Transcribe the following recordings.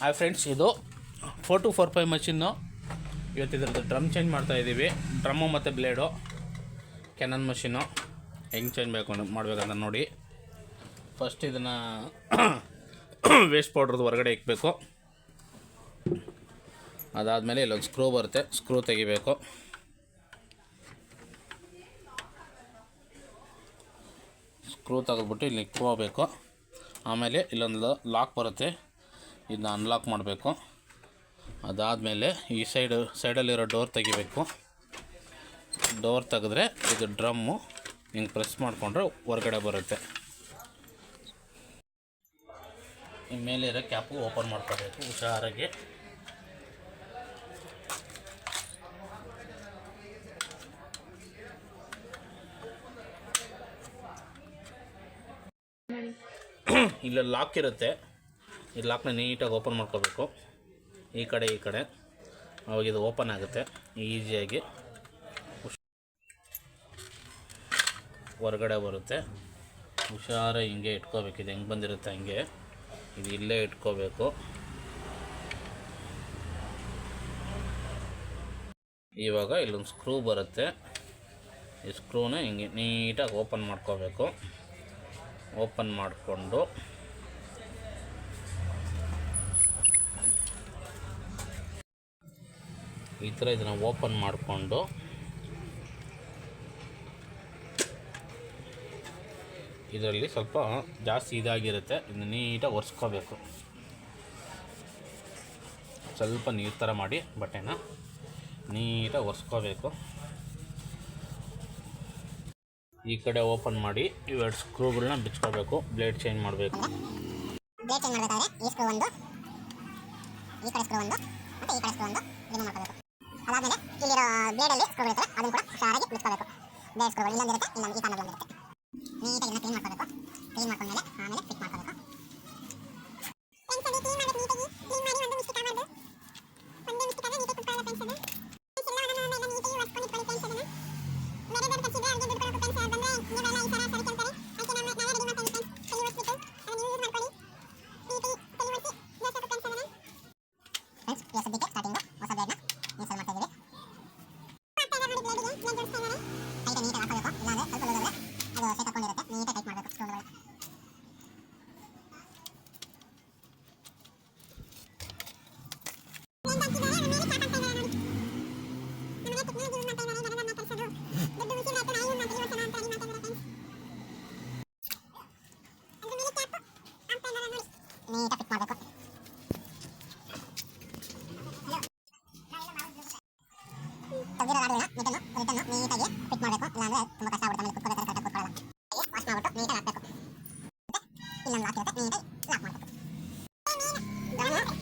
Hi friends, ಇದು 4245 machine. ಇವತ್ತು ಇದರದ್ದು ಡ್ರಮ್ ಚೇಂಜ್ ಮಾಡ್ತಾಯಿದ್ದೀವಿ. ಡ್ರಮ್ಮು ಮತ್ತು ಬ್ಲೇಡು ಕ್ಯಾನನ್ ಮಷಿನ್ನು ಹೆಂಗೆ ಚೇಂಜ್ ಮಾಡಬೇಕಂತ ನೋಡಿ. ಫಸ್ಟ್ ಇದನ್ನು ವೇಸ್ಟ್ ಪೌಡ್ರದ್ದು ಹೊರಗಡೆ ಇಕ್ಕಬೇಕು. ಅದಾದಮೇಲೆ ಇಲ್ಲೊಂದು ಸ್ಕ್ರೂ ಬರುತ್ತೆ, ಸ್ಕ್ರೂ ತೆಗಿಬೇಕು. ಸ್ಕ್ರೂ ತೆಗೆದ್ಬಿಟ್ಟು ಇಲ್ಲಿ ಇಕ್ಕೋಬೇಕು. ಆಮೇಲೆ ಇಲ್ಲೊಂದು ಲಾಕ್ ಬರುತ್ತೆ, ಇದನ್ನ ಅನ್ಲಾಕ್ ಮಾಡಬೇಕು. ಅದಾದಮೇಲೆ ಈ ಸೈಡಲ್ಲಿರೋ ಡೋರ್ ತೆಗಿಬೇಕು. ಡೋರ್ ತೆಗೆದ್ರೆ ಇದು ಡ್ರಮ್ಮು ಹಿಂಗೆ ಪ್ರೆಸ್ ಮಾಡಿಕೊಂಡ್ರೆ ಹೊರಗಡೆ ಬರುತ್ತೆ. ಈ ಮೇಲೆ ಇರೋ ಕ್ಯಾಪು ಓಪನ್ ಮಾಡ್ಕೋಬೇಕು ಹುಷಾರಾಗಿ. ಇಲ್ಲ ಲಾಕ್ ಇರುತ್ತೆ, ಈ ಲಾಕ್ನ ನೀಟಾಗಿ ಓಪನ್ ಮಾಡ್ಕೋಬೇಕು. ಈ ಕಡೆ ಅವಾಗ ಇದು ಓಪನ್ ಆಗುತ್ತೆ ಈಸಿಯಾಗಿ. ಹೊರಗಡೆ ಬರುತ್ತೆ. ಹುಷಾರಾಗಿ ಹಿಂಗೆ ಇಟ್ಕೋಬೇಕು. ಇದು ಹೆಂಗೆ ಬಂದಿರುತ್ತೆ ಹಂಗೆ ಇದು ಇಲ್ಲೇ ಇಟ್ಕೋಬೇಕು. ಇವಾಗ ಇಲ್ಲೊಂದು ಸ್ಕ್ರೂ ಬರುತ್ತೆ, ಈ ಸ್ಕ್ರೂನ ಹಿಂಗೆ ನೀಟಾಗಿ ಓಪನ್ ಮಾಡ್ಕೋಬೇಕು. ಓಪನ್ ಮಾಡಿಕೊಂಡು ಈ ಥರ ಇದನ್ನು ಓಪನ್ ಮಾಡಿಕೊಂಡು ಇದರಲ್ಲಿ ಸ್ವಲ್ಪ ಜಾಸ್ತಿ ಇದಾಗಿರುತ್ತೆ, ಇದನ್ನು ನೀಟಾಗಿ ಒರೆಸ್ಕೋಬೇಕು. ಸ್ವಲ್ಪ ನೀರು ಥರ ಮಾಡಿ ಬಟ್ಟೆನ ನೀಟಾಗಿ ಒರೆಸ್ಕೋಬೇಕು. ಈ ಕಡೆ ಓಪನ್ ಮಾಡಿ ಇವೆರಡು ಸ್ಕ್ರೂಗಳನ್ನ ಬಿಚ್ಕೋಬೇಕು. ಬ್ಲೇಡ್ ಚೇಂಜ್ ಮಾಡಬೇಕು. ಬ್ಲೇಡ್ ಚೇಂಜ್ ಮಾಡಬೇಕಾದ್ರೆ ಈ ಸ್ಕ್ರೂ ಒಂದು, ಈ ಕಡೆ ಸ್ಕ್ರೂ ಒಂದು ಮತ್ತು ಈ ಕಡೆ ಸ್ಕ್ರೂ ಒಂದು ರಿಮೂವ್ ಮಾಡ್ಕೋಬೇಕು. ಅದಾದಮೇಲೆ ಇಲ್ಲಿರೋ ಬ್ಲೇಡಲ್ಲಿ ಸ್ಕ್ರೂ ಇರುತ್ತೆ, ಅದನ್ನು ಕೂಡ ಹುಷಾರಾಗಿ ಬಿಚ್ಕೋಬೇಕು. ಬ್ಲೇಡ್ ಸ್ಕ್ರೂಗಳು ಇಲ್ಲೊಂದಿರುತ್ತೆ, ಇನ್ನೊಂದು ಈ ಕಾರ್ನರ್ ಬಂದಿರುತ್ತೆ. ನೀಟಾಗಿ ಇದನ್ನ ಕ್ಲೀನ್ ಮಾಡ್ಕೋಬೇಕು. ಕ್ಲೀನ್ ಮಾಡ್ಕೊಂಡ್ಮೇಲೆ ಆಮೇಲೆ ಫಿಟ್ ಮಾಡ್ಕೋಬೇಕು. ನೀಟಾಗಿ ಫಿಟ್ ಮಾಡಬೇಕು. ಇಲ್ಲಾಂದ್ರೆ ತುಂಬ ಕಷ್ಟ ಆಗ್ಬಿಡುತ್ತೆ. ಆಮೇಲೆ ಕುತ್ಕೋಬೇಕಾದ್ರೆ ಕರೆಕ್ಟಾಗಿ ಕೂತ್ಕೊಳ್ಳಲ್ಲ. ವಾಶ್ ಮಾಡಿಬಿಟ್ಟು ನೀಟಾಗಿ ಹಾಕಬೇಕು. ಇನ್ನೊಂದು ಲಾಕ್ ಇರುತ್ತೆ, ನೀಟಾಗಿ ಲಾಕ್ ಮಾಡಬೇಕು.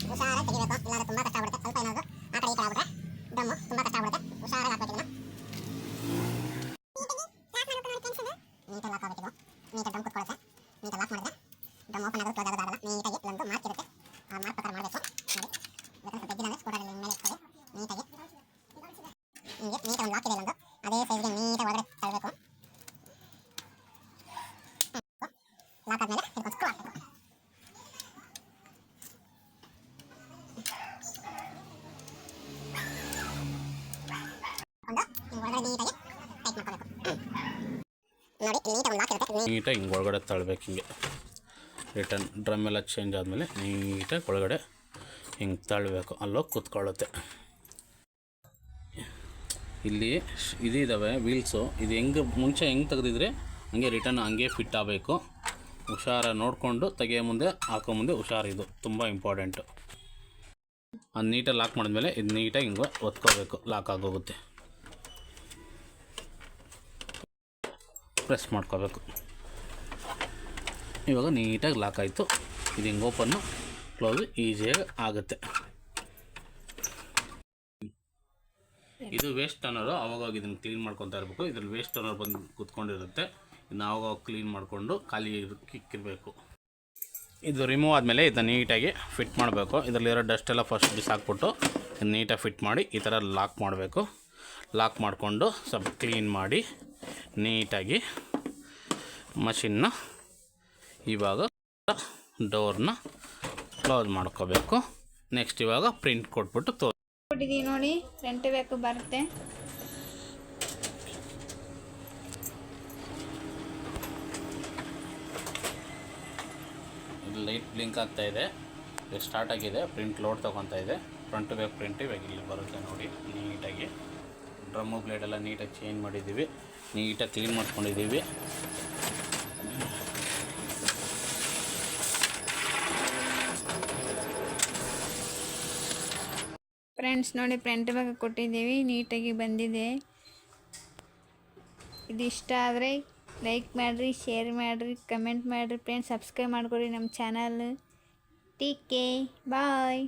ಹುಷಾರಾಗಿ ತೆಗಿಬೇಕು, ಇಲ್ಲಾಂದ್ರೆ ತುಂಬ ಕಷ್ಟ ಆಗ್ಬಿಡುತ್ತೆ. ಸ್ವಲ್ಪ ಏನಾದರೂ ಆ ಕಡೆ ಈ ಕಡೆ ಆಗ್ಬಿಟ್ರೆ ಡ್ರಮ್ಮು ತುಂಬ ಕಷ್ಟ ಆಗ್ಬಿಡುತ್ತೆ. ಹುಷಾರಾಗಿ ಹಾಕಬೇಕು. ನೀಟಾಗಿ ಲಾಕ್ ಆಗಬೇಕು. ನೀಟಾಗಿ ಡ್ರಮ್ ಕುತ್ಕೊಳ್ಳುತ್ತೆ. ನೀಟಾಗಿ ಲಾಕ್ ಮಾಡಿದ್ರೆ ಡ್ರಮ್ ಓಪನ್ ಆಗೋದು ಕ್ಲೋಸ್ ಆಗೋದಾಗಲ್ಲ. ನೀಟಾಗಿ ಇಲ್ಲೊಂದು ಮಾರ್ಕ್ ಇರುತ್ತೆ, ಆ ಮಾರ್ಕ್ ಪ್ರಕಾರ ಮಾಡಬೇಕು. ನೋಡಿ, ಬೇಕಂದ್ರೆ ತೆಗಿಲಾಂದ್ರೆ ಸ್ಕೂಟರಲ್ಲಿ ಮೇಲೆ ಇಟ್ಕೊಳ್ಳಿ. ನೀಟಾಗಿ ಹಿಂಗೆ ನೀಟಾಗಿ ಒಂದು ಲಾಕ್ ಇದೆ ಇಲ್ಲೊಂದು, ಅದೇ ಸೈಜ್ಗೆ ನೀಟಾಗಿ ಒಳಗಡೆ ತಳ್ಳಬೇಕು. ಲಾಕ್ ಆದಮೇಲೆ ಇದಕ್ಕೊಂದು ಸ್ಕ್ರೂ ಹಾಕಬೇಕು. ಒಳಗಡೆ ನೀಟಾಗಿ ಟೈಟ್ ಮಾಡ್ಕೋಬೇಕು. ನೋಡಿ, ನೀಟಾಗಿ ಒಂದು ಲಾಕ್ ಇರುತ್ತೆ, ನೀಟಾಗಿ ಹಿಂಗೆ ಒಳಗಡೆ ತಳ್ಳಬೇಕು. ಹಿಂಗೆ ರಿಟರ್ನ್ ಡ್ರಮ್ ಎಲ್ಲ ಚೇಂಜ್ ಆದಮೇಲೆ ನೀಟಾಗಿ ಒಳಗಡೆ ಹಿಂಗೆ ತಳ್ಳಬೇಕು. ಅಲ್ಲೋಗಿ ಕೂತ್ಕೊಳ್ಳುತ್ತೆ. ಇಲ್ಲಿ ಇದಾವೆ ವೀಲ್ಸು. ಇದು ಮುಂಚೆ ಹೆಂಗೆ ತೆಗೆದಿದ್ರೆ ಹಂಗೆ ರಿಟರ್ನ್ ಹಂಗೆ ಫಿಟ್ ಆಗಬೇಕು. ಹುಷಾರ ನೋಡಿಕೊಂಡು ತೆಗೆಯೋ ಮುಂದೆ ಹಾಕೋ ಮುಂದೆ ಹುಷಾರು. ಇದು ತುಂಬ ಇಂಪಾರ್ಟೆಂಟು. ಅದು ನೀಟಾಗಿ ಲಾಕ್ ಮಾಡಿದ್ಮೇಲೆ ಇದು ನೀಟಾಗಿ ಹಿಂಗೆ ಒತ್ಕೋಬೇಕು. ಲಾಕ್ ಆಗೋಗುತ್ತೆ. ಪ್ರೆಸ್ ಮಾಡ್ಕೋಬೇಕು. ಇವಾಗ ನೀಟಾಗಿ ಲಾಕ್ ಆಯಿತು. ಇದು ಹಿಂಗೆ ಓಪನ್ನು ಕ್ಲೋಸ್ ಈಸಿಯಾಗಿ ಆಗುತ್ತೆ. ಇದು ವೇಸ್ಟ್ ಟರ್ನರು. ಅವಾಗ ಇದನ್ನು ಕ್ಲೀನ್ ಮಾಡ್ಕೊತಾ ಇರಬೇಕು. ಇದ್ರಲ್ಲಿ ವೇಸ್ಟ್ ಟರ್ನರ್ ಬಂದು ಕೂತ್ಕೊಂಡಿರುತ್ತೆ. ಇನ್ನು ಆವಾಗ ಕ್ಲೀನ್ ಮಾಡಿಕೊಂಡು ಖಾಲಿ ಇಕ್ಕಿರಬೇಕು. ಇದು ರಿಮೂವ್ ಆದಮೇಲೆ ಇದನ್ನು ನೀಟಾಗಿ ಫಿಟ್ ಮಾಡಬೇಕು. ಇದರಲ್ಲಿರೋ ಡಸ್ಟ್ ಎಲ್ಲ ಫಸ್ಟ್ ಬಿಸಾಕ್ಬಿಟ್ಟು ನೀಟಾಗಿ ಫಿಟ್ ಮಾಡಿ ಈ ಥರ ಲಾಕ್ ಮಾಡಬೇಕು. ಲಾಕ್ ಮಾಡಿಕೊಂಡು ಸ್ವಲ್ಪ ಕ್ಲೀನ್ ಮಾಡಿ ನೀಟಾಗಿ ಮಷಿನ್ನ ಇವಾಗ ಡೋರ್ನ ಕ್ಲೋಸ್ ಮಾಡ್ಕೋಬೇಕು. ನೆಕ್ಸ್ಟ್ ಇವಾಗ ಪ್ರಿಂಟ್ ಕೊಟ್ಬಿಟ್ಟು ಕೊಟ್ಟಿದ್ದೀವಿ ನೋಡಿ, ಫ್ರಂಟ್ ಬ್ಯಾಕ್ ಬರುತ್ತೆ. ಲೈಟ್ ಬ್ಲಿಂಕ್ ಆಗ್ತಾ ಇದೆ, ಸ್ಟಾರ್ಟ್ ಆಗಿದೆ, ಪ್ರಿಂಟ್ ಲೋಡ್ ತೊಗೊತಾ ಇದೆ. ಫ್ರಂಟ್ ಬ್ಯಾಕ್ ಪ್ರಿಂಟ್ ಇವಾಗ ಇಲ್ಲಿ ಬರುತ್ತೆ ನೋಡಿ ನೀಟಾಗಿ. ಡ್ರಮ್ಮು ಬ್ಲೇಡೆಲ್ಲ ನೀಟಾಗಿ ಚೇಂಜ್ ಮಾಡಿದ್ದೀವಿ, ನೀಟಾಗಿ ಕ್ಲೀನ್ ಮಾಡ್ಕೊಂಡಿದ್ದೀವಿ. ಫ್ರೆಂಡ್ಸ್ ನೋಡಿ, ಫ್ರಂಟ್ ಬ್ಯಾಕ್ ಕೊಟ್ಟಿದ್ದೀವಿ, ನೀಟಾಗಿ ಬಂದಿದೆ. ಇದು ಇಷ್ಟ ಆದರೆ ಲೈಕ್ ಮಾಡಿರಿ, ಶೇರ್ ಮಾಡಿರಿ, ಕಮೆಂಟ್ ಮಾಡಿರಿ ಫ್ರೆಂಡ್ಸ್. ಸಬ್ಸ್ಕ್ರೈಬ್ ಮಾಡ್ಕೊರಿ ನಮ್ಮ ಚಾನಲ್. ಟೇಕ್ ಕೇರ್, ಬಾಯ್.